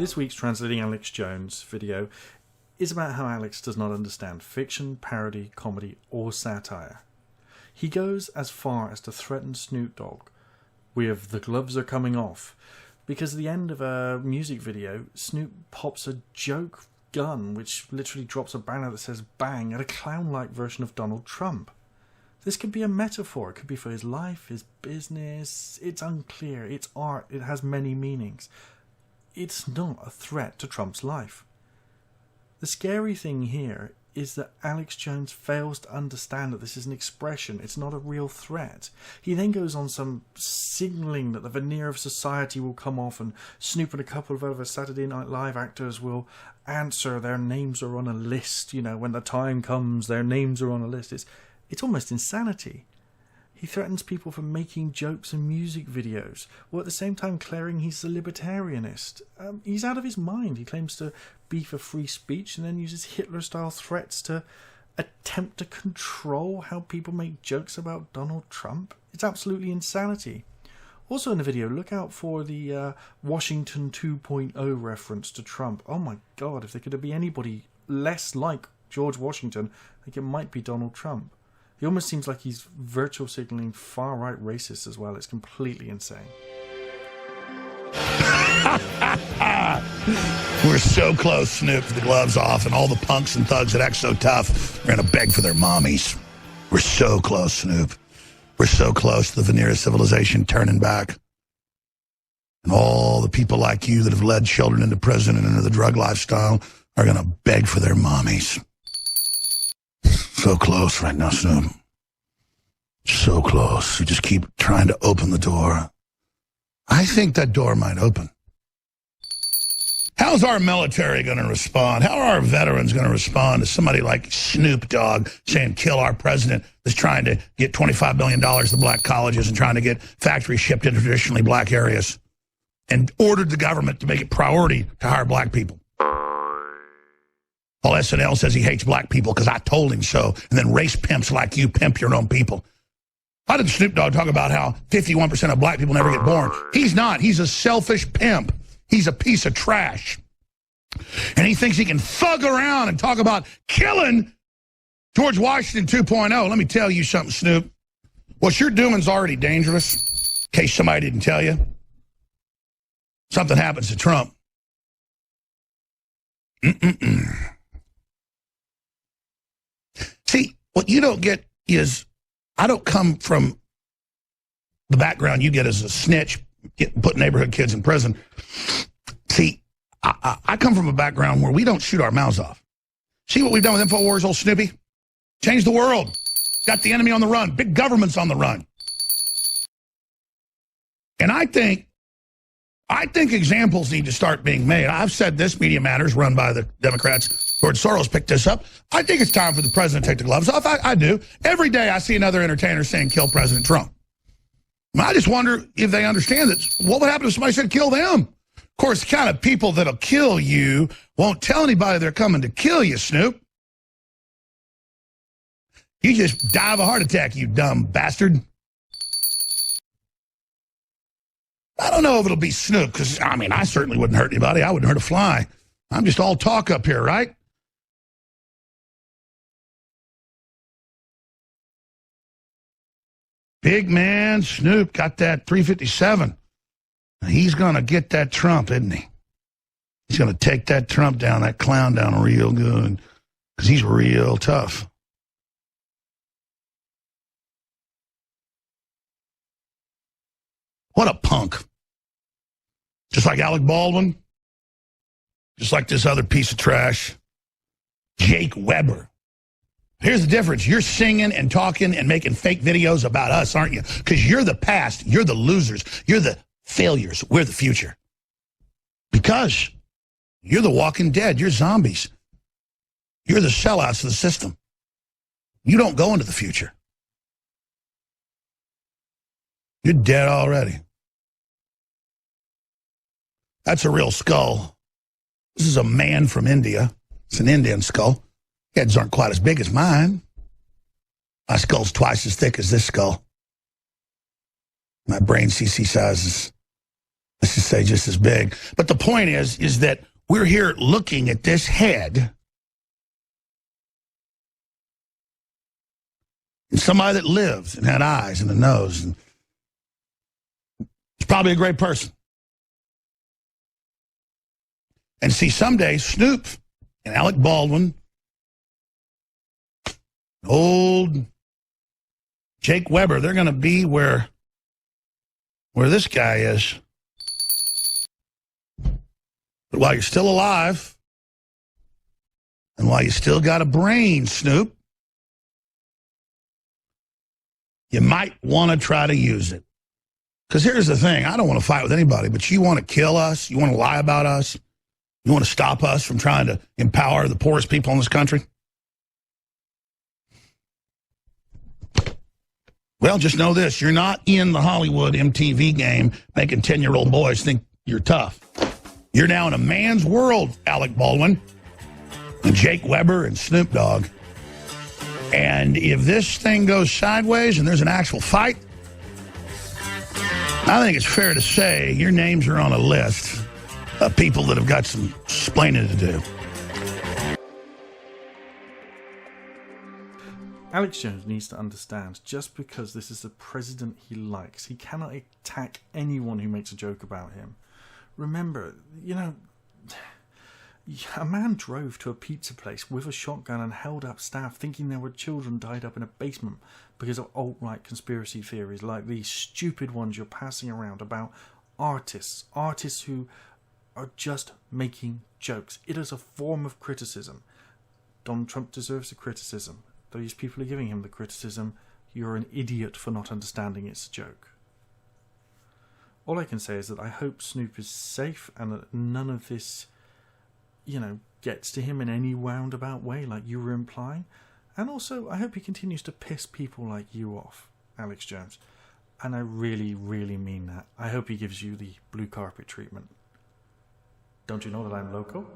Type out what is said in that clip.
This week's Translating Alex Jones video is about how Alex does not understand fiction, parody, comedy, or satire. He goes as far as to threaten Snoop Dogg with "the gloves are coming off," because at the end of a music video, Snoop pops a joke gun which literally drops a banner that says "bang" at a clown-like version of Donald Trump. This could be a metaphor, it could be for his life, his business, it's unclear, it's art, it has many meanings. It's not a threat to Trump's life. The scary thing here is that Alex Jones fails to understand that this is an expression, it's not a real threat. He then goes on some signalling that the veneer of society will come off and Snoop and a couple of other Saturday Night Live actors will answer, their names are on a list, you know, when the time comes, their names are on a list. It's almost insanity. He threatens people for making jokes and music videos, while at the same time declaring he's a libertarianist. He's out of his mind. He claims to be for free speech and then uses Hitler-style threats to attempt to control how people make jokes about Donald Trump. It's absolutely insanity. Also in the video, look out for the Washington 2.0 reference to Trump. Oh my God, if there could be anybody less like George Washington, I think it might be Donald Trump. He almost seems like he's virtual signaling far-right racists as well. It's completely insane. We're so close, Snoop, to the gloves off, and all the punks and thugs that act so tough are going to beg for their mommies. We're so close, Snoop. We're so close to the veneer of civilization turning back. And all the people like you that have led children into prison and into the drug lifestyle are going to beg for their mommies. So close right now, Snoop. So close. You just keep trying to open the door. I think that door might open. How's our military going to respond? How are our veterans going to respond to somebody like Snoop Dogg saying kill our president that's trying to get $25 billion to black colleges and trying to get factories shipped into traditionally black areas and ordered the government to make it priority to hire black people? Well, SNL says he hates black people because I told him so, and then race pimps like you pimp your own people. Why did Snoop Dogg talk about how 51% of black people never get born? He's not. He's a selfish pimp. He's a piece of trash. And he thinks he can thug around and talk about killing George Washington 2.0. Let me tell you something, Snoop. What you're doing is already dangerous, in case somebody didn't tell you. Something happens to Trump. See, what you don't get is, I don't come from the background you get as a snitch, put neighborhood kids in prison. See, I come from a background where we don't shoot our mouths off. See what we've done with InfoWars, old Snoopy? Changed the world. Got the enemy on the run. Big government's on the run. And I think examples need to start being made. I've said this, Media Matters, run by the Democrats. George Soros picked this up. I think it's time for the president to take the gloves off. I do. Every day I see another entertainer saying kill President Trump. I just wonder if they understand that. What would happen if somebody said kill them? Of course, the kind of people that'll kill you won't tell anybody they're coming to kill you, Snoop. You just die of a heart attack, you dumb bastard. I don't know if it'll be Snoop, because, I mean, I certainly wouldn't hurt anybody. I wouldn't hurt a fly. I'm just all talk up here, right? Big man Snoop got that 357. He's going to get that Trump, isn't he? He's going to take that Trump down, that clown down real good, because he's real tough. What a punk. Just like Alec Baldwin, just like this other piece of trash, Jake Weber. Here's the difference. You're singing and talking and making fake videos about us, aren't you? Because you're the past. You're the losers. You're the failures. We're the future. Because you're the walking dead. You're zombies. You're the sellouts of the system. You don't go into the future. You're dead already. That's a real skull. This is a man from India. It's an Indian skull. Heads aren't quite as big as mine. My skull's twice as thick as this skull. My brain CC size is Let's just say just as big. But the point is that we're here looking at this head and somebody that lived and had eyes and a nose. And it's probably a great person. And see, someday Snoop and Alec Baldwin, old Jake Weber, they're going to be where this guy is. But while you're still alive, and while you still got a brain, Snoop, you might want to try to use it. Because here's the thing, I don't want to fight with anybody, but you want to kill us, you want to lie about us, you want to stop us from trying to empower the poorest people in this country? Well, just know this, you're not in the Hollywood MTV game making 10-year-old boys think you're tough. You're now in a man's world, Alec Baldwin, and Jake Weber, and Snoop Dogg. And if this thing goes sideways and there's an actual fight, I think it's fair to say your names are on a list of people that have got some explaining to do. Alex Jones needs to understand, just because this is the president he likes, he cannot attack anyone who makes a joke about him. Remember, you know, a man drove to a pizza place with a shotgun and held up staff thinking there were children tied up in a basement because of alt-right conspiracy theories like these stupid ones you're passing around about artists who are just making jokes. It is a form of criticism. Donald Trump deserves the criticism. Those people are giving him the criticism. You're an idiot for not understanding it's a joke. All I can say is that I hope Snoop is safe and that none of this, you know, gets to him in any roundabout way like you were implying. And also, I hope he continues to piss people like you off, Alex Jones. And I really, really mean that. I hope he gives you the blue carpet treatment. Don't you know that I'm local?